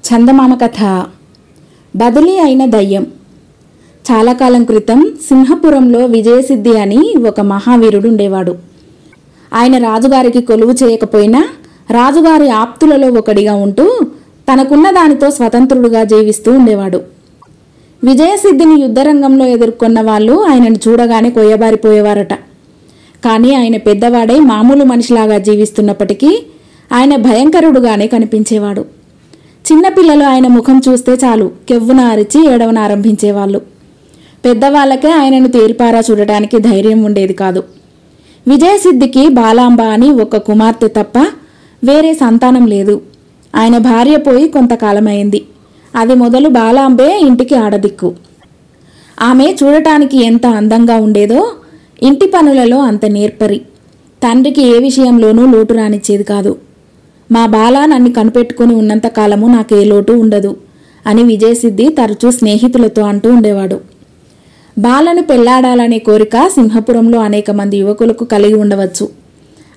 చందమామ కథ. బదిలీ అయిన దయ్యం. చాలా కాలం క్రితం సింహపురంలో విజయసిద్ధి అని ఒక మహావీరుడు ఉండేవాడు. ఆయన రాజుగారికి కొలువు చేయకపోయినా రాజుగారి ఆప్తులలో ఒకడిగా ఉంటూ తనకున్న దానితో స్వతంత్రుడుగా జీవిస్తూ ఉండేవాడు. విజయసిద్ధిని యుద్ధరంగంలో ఎదుర్కొన్న వాళ్ళు ఆయనను చూడగానే కొయ్యబారిపోయేవారట. కానీ ఆయన పెద్దవాడై మామూలు మనిషిలాగా జీవిస్తున్నప్పటికీ ఆయన భయంకరుడుగానే కనిపించేవాడు. చిన్నపిల్లలు ఆయన ముఖం చూస్తే చాలు కెవ్వున అరిచి ఏడవన ఆరంభించేవాళ్ళు. పెద్దవాళ్ళకే ఆయనను తేరిపారా చూడటానికి ధైర్యం ఉండేది కాదు. విజయసిద్ధికి బాలాంబ అని ఒక కుమార్తె తప్ప వేరే సంతానం లేదు. ఆయన భార్య పోయి కొంతకాలమైంది. అది మొదలు బాలాంబే ఇంటికి ఆడదిక్కు. ఆమె చూడటానికి ఎంత అందంగా ఉండేదో ఇంటి పనులలో అంత నేర్పరి. తండ్రికి ఏ విషయంలోనూ లోటు రానిచ్చేది కాదు. మా బాల నన్ను కనిపెట్టుకుని ఉన్నంతకాలము నాకే లోటు ఉండదు అని విజయసిద్ధి తరచూ స్నేహితులతో అంటూ ఉండేవాడు. బాలను పెళ్లాడాలనే కోరిక సింహపురంలో అనేక మంది యువకులకు కలిగి ఉండవచ్చు.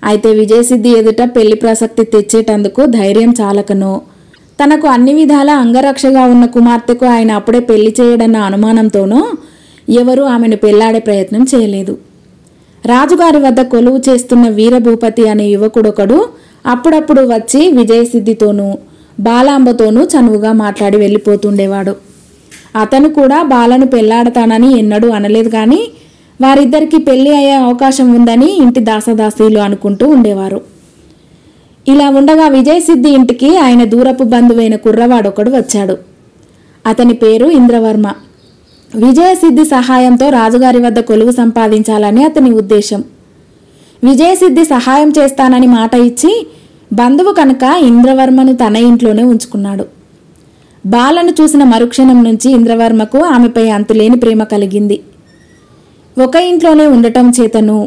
అయితే విజయసిద్ధి ఎదుట పెళ్లి ప్రసక్తి తెచ్చేటందుకు ధైర్యం చాలకనో, తనకు అన్ని విధాల అంగరక్షగా ఉన్న కుమార్తెకు ఆయన అప్పుడే పెళ్లి చేయడన్న అనుమానంతోనో ఎవరూ ఆమెను పెళ్లాడే ప్రయత్నం చేయలేదు. రాజుగారి వద్ద కొలువు చేస్తున్న వీరభూపతి అనే యువకుడొకడు అప్పుడప్పుడు వచ్చి విజయసిద్ధితోనూ బాలాంబతోనూ చనువుగా మాట్లాడి వెళ్ళిపోతుండేవాడు. అతను కూడా బాలను పెళ్లాడతానని ఎన్నడూ అనలేదు. కానీ వారిద్దరికీ పెళ్లి అయ్యే అవకాశం ఉందని ఇంటి దాసదాసీలు అనుకుంటూ ఉండేవారు. ఇలా ఉండగా విజయసిద్ధి ఇంటికి ఆయన దూరపు బంధువైన కుర్రవాడొకడు వచ్చాడు. అతని పేరు ఇంద్రవర్మ. విజయసిద్ధి సహాయంతో రాజుగారి వద్ద కొలువు సంపాదించాలని అతని ఉద్దేశం. విజయసిద్ధి సహాయం చేస్తానని మాట ఇచ్చి బంధువు కనుక ఇంద్రవర్మను తన ఇంట్లోనే ఉంచుకున్నాడు. బాలను చూసిన మరుక్షణం నుంచి ఇంద్రవర్మకు ఆమెపై అంతులేని ప్రేమ కలిగింది. ఒక ఇంట్లోనే ఉండటం చేతను,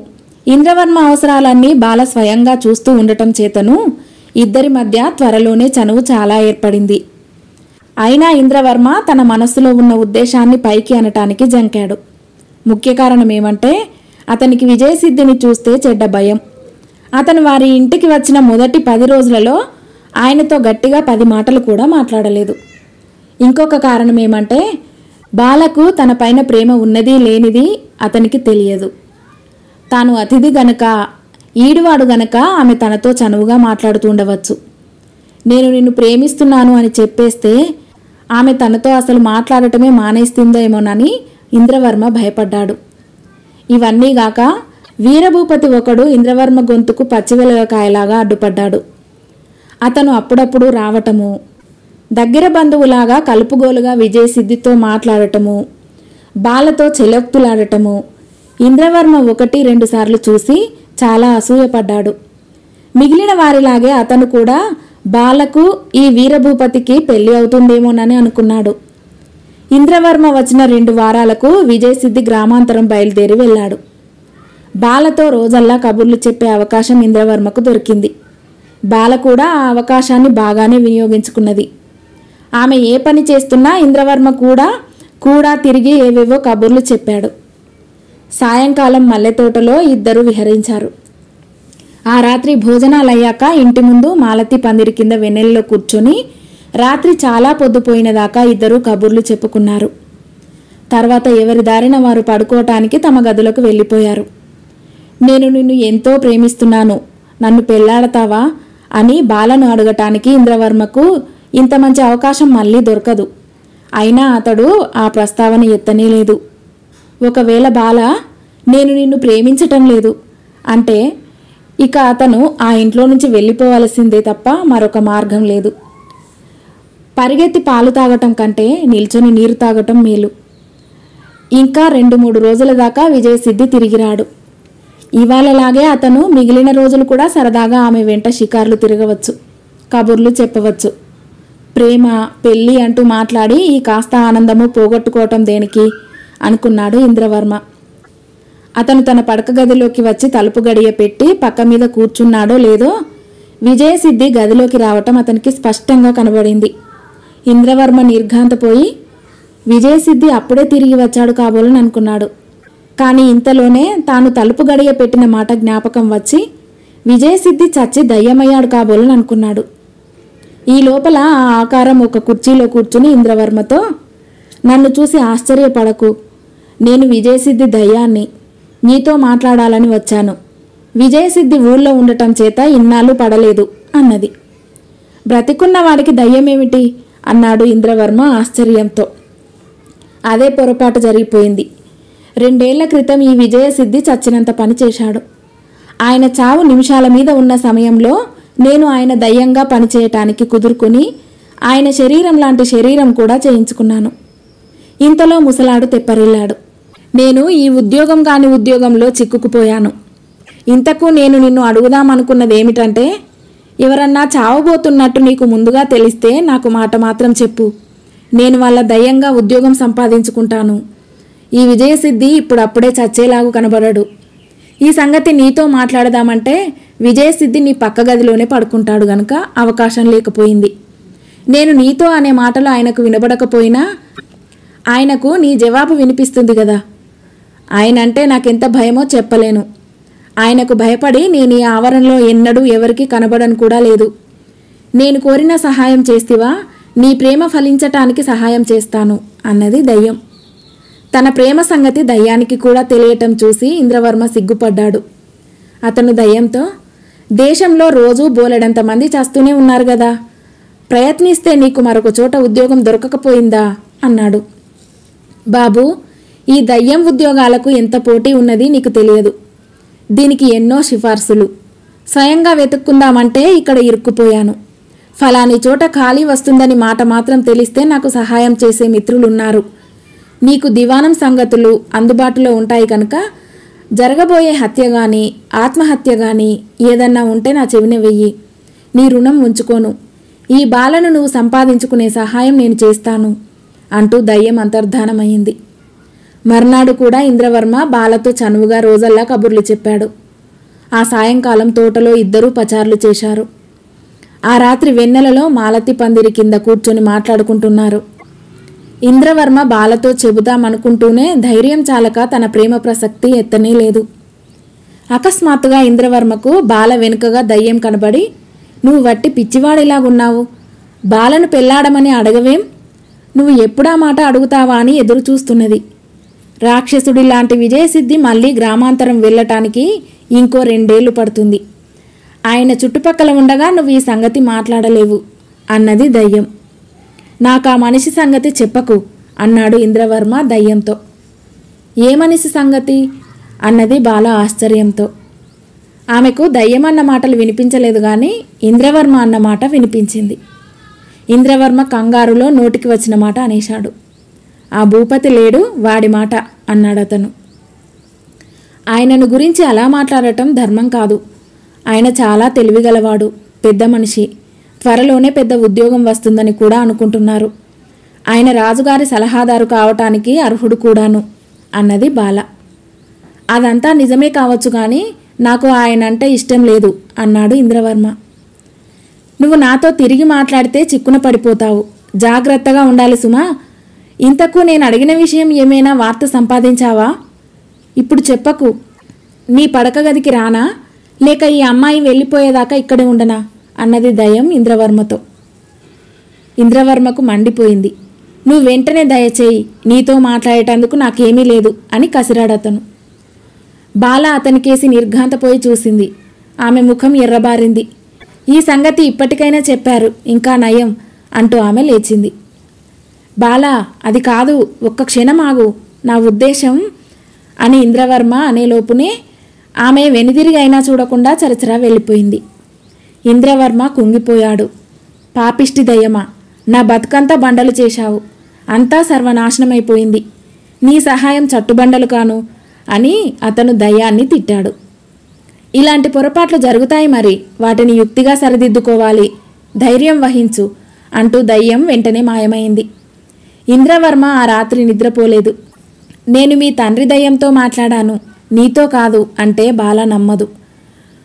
ఇంద్రవర్మ అవసరాలన్నీ బాల స్వయంగా చూస్తూ ఉండటం చేతను ఇద్దరి మధ్య త్వరలోనే చనువు చాలా ఏర్పడింది. అయినా ఇంద్రవర్మ తన మనస్సులో ఉన్న ఉద్దేశాన్ని పైకి అనటానికి జంకాడు. ముఖ్య కారణం ఏమంటే అతనికి విజయసిద్ధిని చూస్తే చెడ్డ భయం. అతను వారి ఇంటికి వచ్చిన మొదటి 10 రోజులలో ఆయనతో గట్టిగా 10 మాటలు కూడా మాట్లాడలేదు. ఇంకొక కారణం ఏమంటే బాలకు తన పైన ప్రేమ ఉన్నది లేనిది అతనికి తెలియదు. తాను అతిథి గనక, ఈడువాడు గనక ఆమె తనతో చనువుగా మాట్లాడుతూ ఉండవచ్చు. నేను నిన్ను ప్రేమిస్తున్నాను అని చెప్పేస్తే ఆమె తనతో అసలు మాట్లాడటమే మానేస్తుందేమోనని ఇంద్రవర్మ భయపడ్డాడు. ఇవన్నీ గాక వీరభూపతి ఒకడు ఇంద్రవర్మ గొంతుకు పచ్చివెలకాయలాగా అడ్డుపడ్డాడు. అతను అప్పుడప్పుడు రావటము, దగ్గర బంధువులాగా కలుపుగోలుగా విజయసిద్ధితో మాట్లాడటము, బాలతో చెలొక్తులాడటము ఇంద్రవర్మ 1-2 సార్లు చూసి చాలా అసూయపడ్డాడు. మిగిలిన వారిలాగే అతను కూడా బాలకు ఈ వీరభూపతికి పెళ్లి అవుతుందేమోనని అనుకున్నాడు. ఇంద్రవర్మ వచ్చిన 2 వారాలకు విజయసిద్ధి గ్రామాంతరం బయలుదేరి వెళ్ళాడు. బాలతో రోజల్లా కబుర్లు చెప్పే అవకాశం ఇంద్రవర్మకు దొరికింది. బాల కూడా ఆ అవకాశాన్ని బాగానే వినియోగించుకున్నది. ఆమె ఏ పని చేస్తున్నా ఇంద్రవర్మ కూడా తిరిగి ఏవేవో కబుర్లు చెప్పాడు. సాయంకాలం మల్లెతోటలో ఇద్దరు విహరించారు. ఆ రాత్రి భోజనాలయ్యాక ఇంటి ముందు మాలతి పందిరి కింద వెన్నెల్లో కూర్చొని రాత్రి చాలా పొద్దుపోయిన దాకా ఇద్దరూ కబుర్లు చెప్పుకున్నారు. తర్వాత ఎవరి దారిన వారు పడుకోవటానికి తమ గదులకు వెళ్ళిపోయారు. నేను నిన్ను ఎంతో ప్రేమిస్తున్నాను, నన్ను పెళ్లాడతావా అని బాలను అడగటానికి ఇంద్రవర్మకు ఇంత మంచి అవకాశం మళ్ళీ దొరకదు. అయినా అతడు ఆ ప్రస్తావన ఎత్తనే లేదు. ఒకవేళ బాల నేను నిన్ను ప్రేమించటం లేదు అంటే ఇక అతను ఆ ఇంట్లో నుంచి వెళ్ళిపోవలసిందే తప్ప మరొక మార్గం లేదు. పరిగెత్తి పాలు తాగటం కంటే నిల్చొని నీరు తాగటం మేలు. ఇంకా 2-3 రోజుల దాకా విజయసిద్ధి తిరిగిరాడు. ఇవాళలాగే అతను మిగిలిన రోజులు కూడా సరదాగా ఆమె వెంట షికార్లు తిరగవచ్చు, కబుర్లు చెప్పవచ్చు. ప్రేమ పెళ్ళి అంటూ మాట్లాడి ఈ కాస్త ఆనందము పోగొట్టుకోవటం దేనికి అనుకున్నాడు ఇంద్రవర్మ. అతను తన పడక గదిలోకి వచ్చి తలుపు గడియ పెట్టి పక్క మీద కూర్చున్నాడో లేదో విజయసిద్ధి గదిలోకి రావటం అతనికి స్పష్టంగా కనబడింది. ఇంద్రవర్మ నిర్ఘాంతపోయి విజయసిద్ధి అప్పుడే తిరిగి వచ్చాడు కాబోలని అనుకున్నాడు. కానీ ఇంతలోనే తాను తలుపు గడియ పెట్టిన మాట జ్ఞాపకం వచ్చి విజయసిద్ధి చచ్చి దయ్యమయ్యాడు కాబోలని అనుకున్నాడు. ఈ లోపల ఆ ఆకారం ఒక కుర్చీలో కూర్చుని ఇంద్రవర్మతో, నన్ను చూసి ఆశ్చర్యపడకు, నేను విజయసిద్ధి దయ్యాన్ని, నీతో మాట్లాడాలని వచ్చాను. విజయసిద్ధి ఊళ్ళో ఉండటం చేత ఇన్నాళ్ళు పడలేదు అన్నది. బ్రతికున్న వాడికి దయ్యమేమిటి అన్నాడు ఇంద్రవర్మ ఆశ్చర్యంతో. అదే పొరపాటు జరిగిపోయింది. 2 ఏళ్ల క్రితం ఈ విజయసిద్ధి చచ్చినంత పని చేశాడు. ఆయన చావు నిమిషాల మీద ఉన్న సమయంలో నేను ఆయన దయ్యంగా పనిచేయటానికి కుదురుకుని ఆయన శరీరం లాంటి శరీరం కూడా చేయించుకున్నాను. ఇంతలో ముసలాడు తెప్పరిల్లాడు. నేను ఈ ఉద్యోగం కాని ఉద్యోగంలో చిక్కుకుపోయాను. ఇంతకు నేను నిన్ను అడుగుదామనుకున్నది ఏమిటంటే, ఎవరన్నా చావబోతున్నట్టు నీకు ముందుగా తెలిస్తే నాకు మాట మాత్రం చెప్పు. నేను వాళ్ళ దయ్యంగా ఉద్యోగం సంపాదించుకుంటాను. ఈ విజయసిద్ధి ఇప్పుడప్పుడే చచ్చేలాగు కనబడడు. ఈ సంగతి నీతో మాట్లాడదామంటే విజయసిద్ధి నీ పక్క గదిలోనే పడుకుంటాడు గనుక అవకాశం లేకపోయింది. నేను నీతో అనే మాటలు ఆయనకు వినబడకపోయినా ఆయనకు నీ జవాబు వినిపిస్తుంది కదా. ఆయనంటే నాకెంత భయమో చెప్పలేను. ఆయనకు భయపడి నేను ఈ ఆవరణలో ఎన్నడూ ఎవరికీ కనబడను కూడా లేదు. నేను కోరిన సహాయం చేస్తివా, నీ ప్రేమ ఫలించటానికి సహాయం చేస్తాను అన్నది దయ్యం. తన ప్రేమ సంగతి దయ్యానికి కూడా తెలియటం చూసి ఇంద్రవర్మ సిగ్గుపడ్డాడు. అతను దయ్యంతో, దేశంలో రోజూ బోలెడంత మంది చేస్తూనే ఉన్నారు కదా, ప్రయత్నిస్తే నీకు మరొక చోట ఉద్యోగం దొరకకపోయిందా అన్నాడు. బాబూ, ఈ దయ్యం ఉద్యోగాలకు ఎంత పోటీ ఉన్నది నీకు తెలియదు. దీనికి ఎన్నో సిఫార్సులు. స్వయంగా వెతుక్కుందామంటే ఇక్కడ ఇరుక్కుపోయాను. ఫలాని చోట ఖాళీ వస్తుందని మాట మాత్రం తెలిస్తే నాకు సహాయం చేసే మిత్రులున్నారు. నీకు దివానం సంగతులు అందుబాటులో ఉంటాయి కనుక జరగబోయే హత్య గాని ఆత్మహత్య గాని ఏదన్నా ఉంటే నా చెవిన వెయ్యి. నీ రుణం ఉంచుకోను. ఈ బాలను నువ్వు సంపాదించుకునే సహాయం నేను చేస్తాను అంటూ దయ్యం అంతర్ధానమైంది. మర్నాడు కూడా ఇంద్రవర్మ బాలతో చనువుగా రోజల్లా కబుర్లు చెప్పాడు. ఆ సాయంకాలం తోటలో ఇద్దరూ పచార్లు చేశారు. ఆ రాత్రి వెన్నెలలో మాలతి పందిరి కింద కూర్చొని మాట్లాడుకుంటున్నారు. ఇంద్రవర్మ బాలతో చెబుదామనుకుంటూనే ధైర్యం చాలక తన ప్రేమ ప్రసక్తి ఎత్తనే లేదు. అకస్మాత్తుగా ఇంద్రవర్మకు బాల వెనుకగా దయ్యం కనబడి, నువ్వు వట్టి పిచ్చివాడిలాగున్నావు, బాలను పెళ్లాడమని అడగవేం, నువ్వు ఎప్పుడా మాట అడుగుతావా అని ఎదురు చూస్తున్నది. రాక్షసుడి లాంటి విజయసిద్ధి మళ్ళీ గ్రామాంతరం వెళ్ళటానికి ఇంకో 2 ఏళ్లు పడుతుంది. ఆయన చుట్టుపక్కల ఉండగా నువ్వు ఈ సంగతి మాట్లాడలేవు అన్నది దయ్యం. నాకా మనిషి సంగతి చెప్పకు అన్నాడు ఇంద్రవర్మ దయ్యంతో. ఏ మనిషి సంగతి అన్నది బాల ఆశ్చర్యంతో. ఆమెకు దయ్యం అన్న మాటలు వినిపించలేదు గాని ఇంద్రవర్మ అన్న మాట వినిపించింది. ఇంద్రవర్మ కంగారులో నోటికి వచ్చిన మాట అనేశాడు. ఆ భూపతి లేడు, వాడి మాట అన్నాడతను. ఆయనను గురించి అలా మాట్లాడటం ధర్మం కాదు. ఆయన చాలా తెలివిగలవాడు, పెద్ద మనిషి, త్వరలోనే పెద్ద ఉద్యోగం వస్తుందని కూడా అనుకుంటున్నారు. ఆయన రాజుగారి సలహాదారు కావటానికి అర్హుడు కూడాను అన్నది బాల. అదంతా నిజమే కావచ్చు కానీ నాకు ఆయనంటే ఇష్టం లేదు అన్నాడు ఇంద్రవర్మ. నువ్వు నాతో తిరిగి మాట్లాడితే చిక్కున పడిపోతావు, జాగ్రత్తగా ఉండాలి సుమా. ఇంతకు నేను అడిగిన విషయం ఏమైనా వార్త సంపాదించావా? ఇప్పుడు చెప్పకు. నీ పడక గదికి రానా, లేక ఈ అమ్మాయి వెళ్ళిపోయేదాకా ఇక్కడే ఉండనా అన్నది దయ్యం ఇంద్రవర్మతో. ఇంద్రవర్మకు మండిపోయింది. నువ్వు వెంటనే దయచేయి, నీతో మాట్లాడేటందుకు నాకేమీ లేదు అని కసిరాడతను. బాల అతనికేసి నిర్ఘాంతపోయి చూసింది. ఆమె ముఖం ఎర్రబారింది. ఈ సంగతి ఇప్పటికైనా చెప్పారు, ఇంకా నయం అంటూ ఆమె లేచింది. బాలా, అది కాదు, ఒక్క క్షణం ఆగు, నా ఉద్దేశం అని ఇంద్రవర్మ అనేలోపునే ఆమె వెనుదిరిగి అయినా చూడకుండా చరచరా వెళ్ళిపోయింది. ఇంద్రవర్మ కుంగిపోయాడు. పాపిష్టి దయ్యమా, నా బతుకంతా బండలు చేశావు, అంతా సర్వనాశనమైపోయింది, నీ సహాయం చట్టుబండలు కాను అని అతను దయ్యాన్ని తిట్టాడు. ఇలాంటి పొరపాట్లు జరుగుతాయి, మరి వాటిని యుక్తిగా సరిదిద్దుకోవాలి, ధైర్యం వహించు అంటూ దయ్యం వెంటనే మాయమైంది. ఇంద్రవర్మ ఆ రాత్రి నిద్రపోలేదు. నేను మీ తండ్రి దయ్యంతో మాట్లాడాను, నీతో కాదు అంటే బాల నమ్మదు.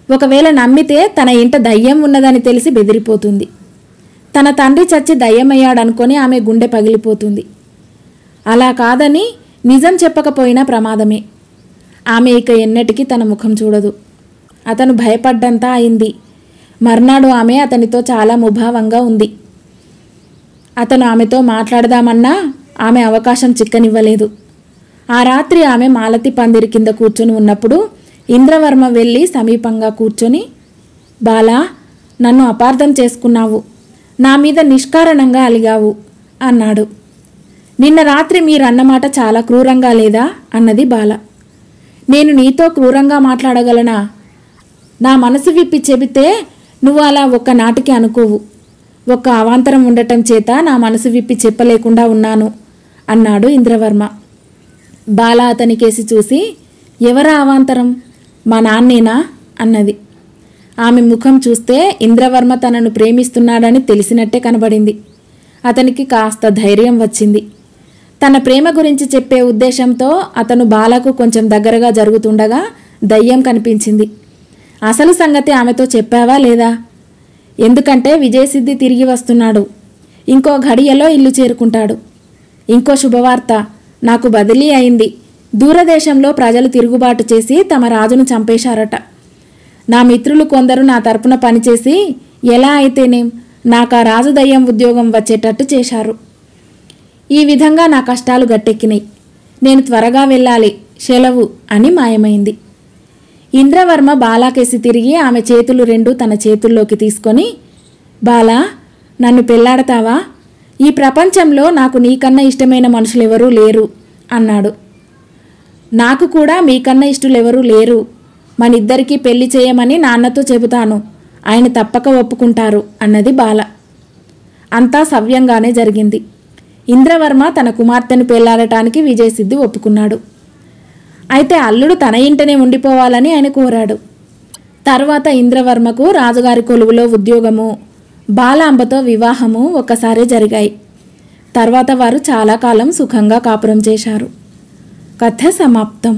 ఒకవేళ నమ్మితే తన ఇంట దయ్యం ఉన్నదని తెలిసి బెదిరిపోతుంది. తన తండ్రి చచ్చి దయ్యమయ్యాడనుకొని ఆమె గుండె పగిలిపోతుంది. అలా కాదని నిజం చెప్పకపోయినా ప్రమాదమే. ఆమె ఇక ఎన్నటికీ తన ముఖం చూడదు. అతను భయపడ్డంతా అయింది. మర్నాడు ఆమె అతనితో చాలా ముభావంగా ఉంది. అతను ఆమెతో మాట్లాడదామన్నా ఆమె అవకాశం చిక్కనివ్వలేదు. ఆ రాత్రి ఆమె మాలతి పందిరి కింద కూర్చొని ఉన్నప్పుడు ఇంద్రవర్మ వెళ్ళి సమీపంగా కూర్చొని, బాలా, నన్ను అపార్థం చేసుకున్నావు, నా మీద నిష్కారణంగా అలిగావు అన్నాడు. నిన్న రాత్రి మీరన్నమాట చాలా క్రూరంగా లేదా అన్నది బాల. నేను నీతో క్రూరంగా మాట్లాడగలనా? నా మనసు విప్పి చెబితే నువ్వు అలా ఒక్క నాటికి అనుకోవు. ఒక్క అవాంతరం ఉండటం చేత నా మనసు విప్పి చెప్పలేకుండా ఉన్నాను అన్నాడు ఇంద్రవర్మ. బాల అతనికేసి చూసి, ఎవరా అవాంతరం? మా నాన్నేనా అన్నది. ఆమె ముఖం చూస్తే ఇంద్రవర్మ తనను ప్రేమిస్తున్నాడని తెలిసినట్టే కనబడింది. అతనికి కాస్త ధైర్యం వచ్చింది. తన ప్రేమ గురించి చెప్పే ఉద్దేశంతో అతను బాలకు కొంచెం దగ్గరగా జరుగుతుండగా దయ్యం కనిపించింది. అసలు సంగతి ఆమెతో చెప్పావా లేదా? ఎందుకంటే విజయసిద్ధి తిరిగి వస్తున్నాడు, ఇంకో ఘడియలో ఇల్లు చేరుకుంటాడు. ఇంకో శుభవార్త, నాకు బదిలీ అయింది. దూరదేశంలో ప్రజలు తిరుగుబాటు చేసి తమ రాజును చంపేశారట. నా మిత్రులు కొందరు నా తరపున పనిచేసి ఎలా అయితేనేం నాకు ఆ రాజు దయ్యం ఉద్యోగం వచ్చేటట్టు చేశారు. ఈ విధంగా నా కష్టాలు గట్టెక్కినాయి. నేను త్వరగా వెళ్ళాలి, సెలవు అని మాయమైంది. ఇంద్రవర్మ బాలాకేసి తిరిగి ఆమె చేతులు రెండు తన చేతుల్లోకి తీసుకొని, బాలా, నన్ను పెళ్లాడతావా? ఈ ప్రపంచంలో నాకు నీకన్నా ఇష్టమైన మనుషులెవరూ లేరు అన్నాడు. నాకు కూడా మీకన్నా ఇష్టలెవరూ లేరు. మనిద్దరికీ పెళ్లి చేయమని నాన్నతో చెబుతాను, ఆయన తప్పక ఒప్పుకుంటారు అన్నది బాల. అంతా సవ్యంగానే జరిగింది. ఇంద్రవర్మ తన కుమార్తెను పెళ్లాడటానికి విజయసిద్ధి ఒప్పుకున్నాడు. అయితే అల్లుడు తన ఇంటనే ఉండిపోవాలని ఆయన కోరాడు. తర్వాత ఇంద్రవర్మకు రాజుగారి కొలువులో ఉద్యోగము, బాలాంబతో వివాహము ఒక్కసారే జరిగాయి. తర్వాత వారు చాలా కాలం సుఖంగా కాపురం చేశారు. కథ సమాప్తం.